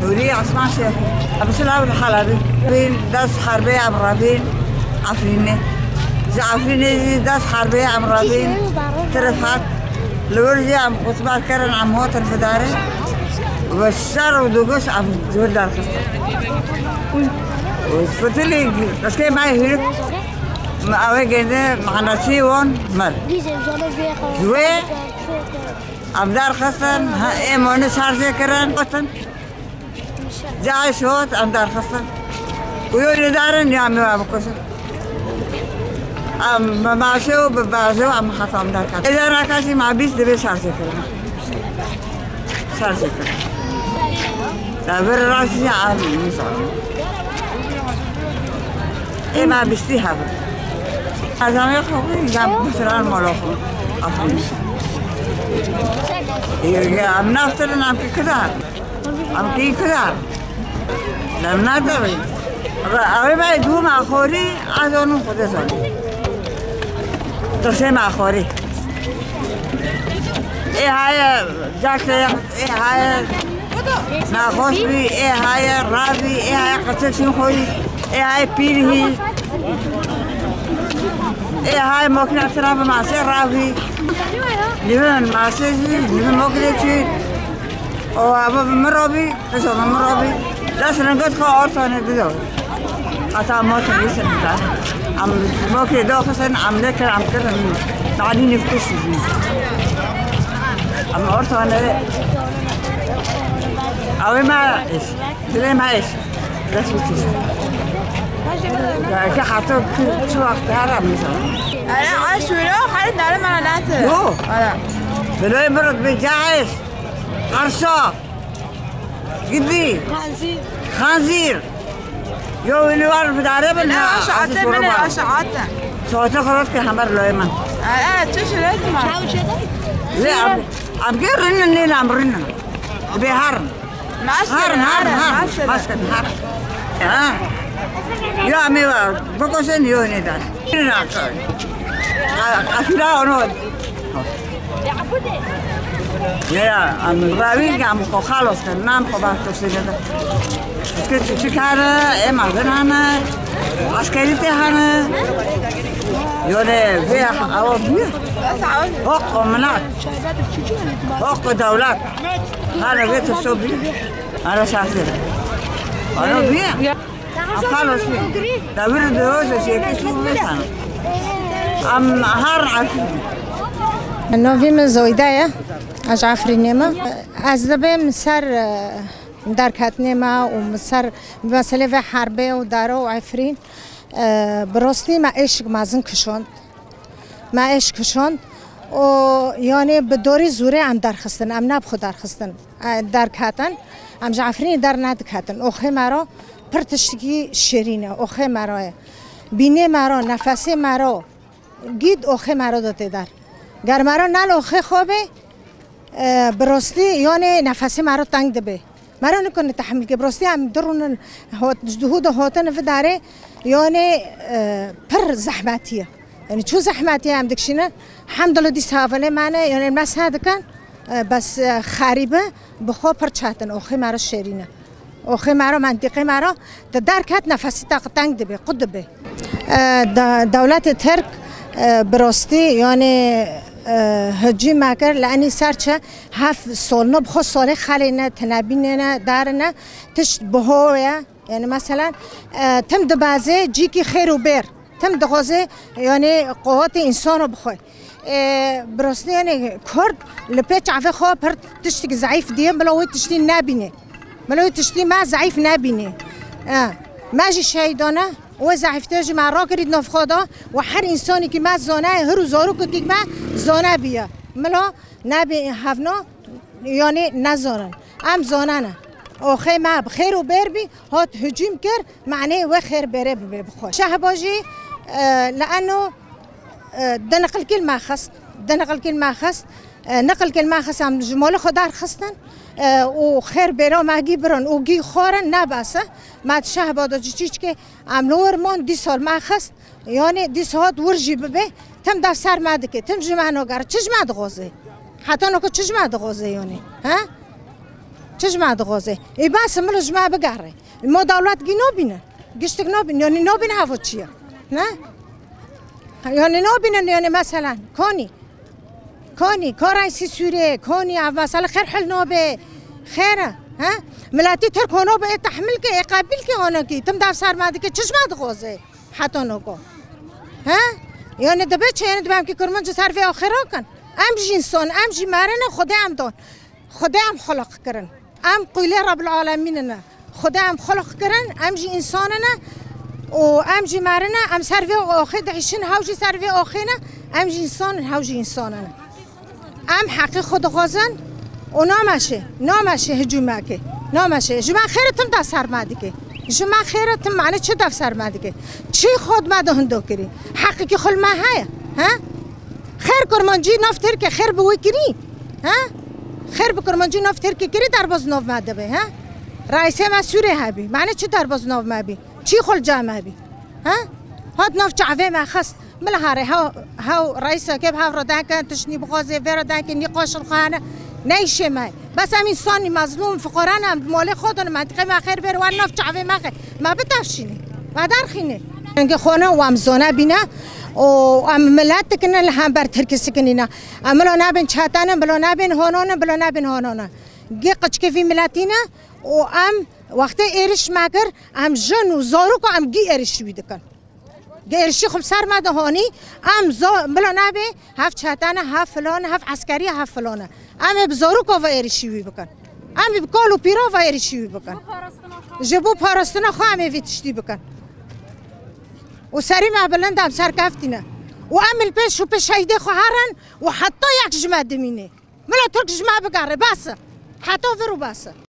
نوري عثمان شيخ أبو سلام الحلبي بين داس حربي عمرابين عفريني عفريني داس حربي عمرابين ترفعت لورجي عم قطبات كرن عم موت الفداري والشر ودوقش عم زود دار خسته وفتلي بس كي معي هيك ما أوي جنده معنا سيون مر جوي عم دار خستن ها إيمان سارزة كرن قطن جاي شوت عم دار خستن ويقول دارن يا عمي وابكوسه ما ماشوا ببازوا عم خطام دار كات إذا راكاسي مع بيس دبي سارزة كرن سارزة كرن تابر راسي عم مصار إيه ما بيستي هذا هذا ما يخوي جاب بسرعة مالوخو أفهم إيه عم نفترض عم كذا عم كي كذا لم ندري أبي ما يدوم أخوري عزونو خدزوني تسمع مع أخوري إيه هاي جاكسة إيه هاي ناخوش بي إيه هاي رابي إيه هاي قصة خوي إيه هاي بيري إيه هاي ممكن أتراب مع سير رابي لمن مع سيجي لمن مقلتي أو أبو مرابي بس أبو مرابي لا سنقول خو أرثاني بدو أتا موت بيسن بتاع عم ممكن دوخسن عم لك عم كذا بعدين يفتش عم أرثاني أوي ما إيش دليل ما إيش لا تفتش كحطوا شو وقت هذا مثلا أنا عاشورة خالد نعلم أنا ناتر يو دلوقتي مرض بجاعش قرصة قدي خنزير يو اللي وارد في داري لا أشعاته من أشعاته صوته خلاص كحمر لويمان أنا تشريت ما لا عم كيرنا الليل عم رنا بهرن هرن يا عمي بقولن يوني دار أفلا ونود يا عم راوي عم خالص كنام خبرت تسجيل كنت شكارة إيه معذرنا عسكريتي هنا يوني فيها أو بيه حق مناط حق دولات هذا بيت السوبي أنا شاطر أنا بيه خلاص دابر دوز شيء كيسو مثلا أم هار عفرين نوفي من زويدايا أج عفرينيما أزدبي مسر دركاتنيما ومسر مسألة في حربة ودارو وعفرين براستی ما عشق مازن کشوند ما عشق کشوند و یعنی به دوری زوره ام درخستن ام نب خود درخستن درکاتن ام جعفرین در ندکاتن اوخه مرا پرتشتگی شیرینه اوخه مرا بینه مرا نفسی مرا گید اوخه مرا داده در گر مرا نل اوخه خوبه براستی یعنی نفسی مرا تنگ دبه مرا نکنه تحمل که براستی هم درون جهود هاتن في داره یعنی پر زحمتیه یعنی چون زحمتیه هم دکشینه الحمدلله دی سافله منه یعنی مسح دکن بس خریبه بخو پر چاتن اوخه مرا شیرینه اوخه مرا منطقه مرا درکت نفسی تنگ دبه قد دبه دولت ترک براستی یعنی هجی مگر لانی سرچه هفت سال نه بخو سال خالی نه تنبینه نه دار نه تشت بهویه یعنی مثلا تم دبازه جی کی خیر و بر تم دغازه یعنی قوت انسان رو بخوای براستی یعنی کرد لپیچ عفه خواه پر تشتی ضعیف دیم بلاوی تشتی نبینه بلاوی تشتی ما ضعیف نبینه ماجی شهیدانه و ضعیفته‌اش مرا کرد نفخدا و هر انسانی که ما زانه هر زارو کدیگ ما زانه بیا ملا نبی هفنا یعنی نزانن ام زانه نه آخه ما بخیر و بر بی هات هجوم کرد معنی و خیر بره بخواد شهباجی لانه دنقل کل خست دنقل کل خست نقل کل خست هم جمال خدا خستن و خیر برا ماگی بران و گی خورن نباسه ما شهباجی چیز که عملور من 10 سال ما خست یعنی 10 ساعت ورجی ببه تم در سر ماده تم جمع نگر چش ماد غازه حتی نکو چش ماد غازه یعنی ها چجمع دغازه ای بس مل جمع بگره ما دولت گی نبینه گشتک نبینه یعنی نبینه هوا چیه نه یعنی نبینه یعنی مثلا کانی رئیس سوریه کانی مثلا خیر حل نوبه خیره ها ملتی ترک هنو به تحمل که قبول که آنها کی تم دف سرمایه که چشم دغازه حتی نگو ها یعنی دبه چه یعنی دبم که کرمان سر آخر کن امجی انسان امجی مرنه خدا هم دان خدا هم خلق کرن ام قیله رب العالمین نه خدا هم خلق کرن امجی انسان نه و امجی مرنه ام سر آخر دعیشن هاوجی سر آخر نه امجی انسان هاوجی انسان نه ام حقی خود غازن و نامشه هجومه که نامشه جمع خیرتم دست سرمایه که جمع خیرتم معنی چه دست سرمایه که چی خود ما دهندو کری حقی که خل ما هیا ها خیر کرمانجی نفتر که خیر بوی کری ها خیر بکرمانجی نفتر که کری در باز نو ماده به ها رئیس مسئوله هبی معنی چه در باز نو مابی چی خل جامع هبی ها هاد نف چعوه ما خست ملهاره ها رئیس که ها را دکن تشنی بغازه ور دکن نقاش الخانه نیشه ما بس هم انسانی مظلوم فقران هم مال خودن منطقه ما خیر بر و نف چعوه ما بتفشینی و درخینه انگه خونه و امزونه بینه و ام ملت کنن لهم بر ترکیس کنینا املا نبین چاتانه بلا نبین هانانه گی قچ فی ملتینه و ام وقتی ایرش مگر ام جن و زارو کو ام گی ایرش وید کن گی ایرشی خب سر مده هانی ام بلا نبی هف چاتانه هف فلان هف عسکری هف فلانه ام بزارو کو و ایرشی وی بکن ام بکالو پیرا و ایرشی وی بکن جبو پاراستنا خو ام ویتشتی بکن و سری ما بلند هم سر کفتینه و عمل پیش و پیش هیده خواهرن و حتی یک جمع دمینه ملا ترک جمع بگره بسه حتی ورو بسه